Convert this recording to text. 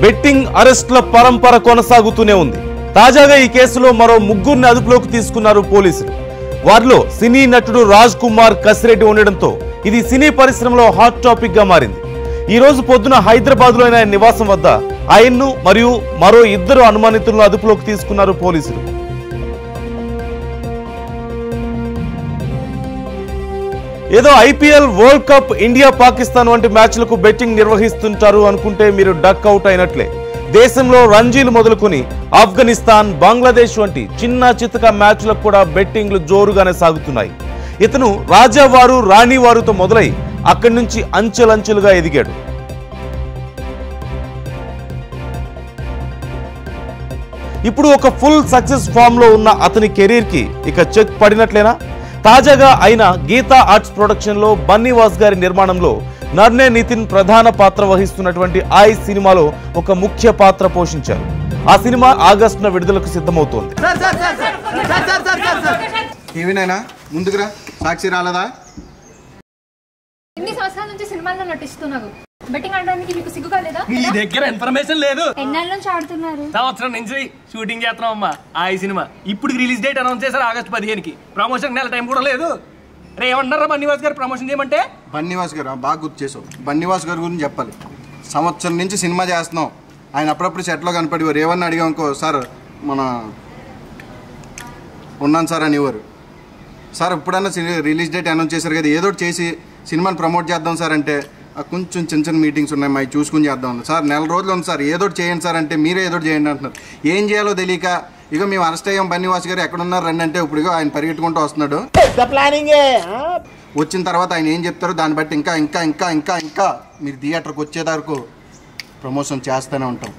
Betting అరెస్టుల పరంపర కొనసాగుతూనే ఉంది. తాజాగా ఈ కేసులో మరో ముగ్గురిని అదుపులోకి తీసుకున్నారు పోలీసులు. వారిలో సినీ నటుడు రాజ్ కుమార్ కసిరెడ్డి ఉండడంతో ఇది సినీ పరిశ్రమలో హాట్ టాపిక్ గా మారింది. ఈ రోజు పొద్దున హైదరాబాద్ లో ఆయన నివాసం వద్ద ఆయన్ను మరియు మరో ఇద్దరు అనుమానితులను అదుపులోకి తీసుకున్నారు పోలీసులు. ఏదో IPL, world cup, India Pakistan వంటి మ్యాచ్లకు బెట్టింగ్ నిర్వహిస్తుంటారు అనుకుంటే మీరు డక్ అవుట్ అయినట్లే. దేశంలో రంజీలు మొదలుకొని ఆఫ్ఘనిస్తాన్, బంగ్లాదేశ్ వంటి చిన్న చితక మ్యాచ్లకు కూడా బెట్టింగ్లు జోరుగానే సాగుతున్నాయి. ఇతను రాజావారు, రాణివారుతో మొదలై అక్కడి నుంచి అంచెలంచెలుగా ఎదిగాడు. ఇప్పుడు ఒక ఫుల్ సక్సెస్ ఫామ్ లో ఉన్న అతని కెరీర్ కి ఇక చెక్ పడినట్లేనా? తాజాగా ఆయన గీతా ఆర్ట్స్ ప్రొడక్షన్ లో బన్నీవాస్ గారి నిర్మాణంలో నర్నే నితిన్ ప్రధాన పాత్ర వహిస్తున్నటువంటి ఐ సినిమాలో ఒక ముఖ్య పాత్ర పోషించారు. ఆ సినిమా ఆగస్టున విడుదలకు సిద్ధమవుతోంది. ముందుకురా, సాక్షి రాలేదా? ఎన్ని సంవత్సరాల నుంచి సినిమాల్లో నటిస్తున్నారు, బెట్టింగ్ ఆడడానికి మీకు సిగ్గు కాలేదా? మీ దగ్గర ఇన్ఫర్మేషన్ లేదు. ఎన్నాళ్ళ నుంచి ఆడుతున్నారు? సంవత్సరం నుంచి షూటింగ్ చేస్తున్నాం అమ్మా. ఆ సినిమా ఇప్పుడు రిలీజ్ డేట్ అనౌన్స్ చేశారు ఆగస్టు 15కి. ప్రమోషన్ నెల టైం కూడా లేదు. రే ఏమన్నారా బన్నీవాస్ గారు ప్రమోషన్ చేయమంటే? బన్నీవాస్ గారు బాగా గుర్తు చేసావు. బన్నీవాస్ గారి గురించి చెప్పాలి. సంవత్సరం నుంచి సినిమా చేస్తున్నాం. ఆయన అప్పుడప్పుడు సెట్లో కనపడేవారు. ఏమన్నా అడిగామనుకో, సార్ మన ఉన్నాను సార్ అనేవారు. సార్ ఇప్పుడన్నా రిలీజ్ డేట్ అనౌన్స్ చేశారు కదా, ఏదో చేసి సినిమాని ప్రమోట్ చేద్దాం సార్ అంటే, కొంచెం చిన్న చిన్న మీటింగ్స్ ఉన్నాయి, మాకు చూసుకుని చేద్దాం సార్. నెల రోజులు ఉంది సార్, ఏదో చేయండి సార్ అంటే, మీరే ఏదో చేయండి అంటున్నారు. ఏం చేయాలో తెలియక ఇక మేము అరెస్ట్ అయ్యాం, బన్నీవాస్ గారు ఎక్కడున్నారు రండి అంటే, ఇప్పుడు ఆయన పరిగెట్టుకుంటూ వస్తున్నాడు. వచ్చిన తర్వాత ఆయన ఏం చెప్తారో దాన్ని బట్టి ఇంకా ఇంకా ఇంకా ఇంకా ఇంకా మీరు థియేటర్కి వచ్చే వరకు ప్రమోషన్ చేస్తూనే ఉంటాం.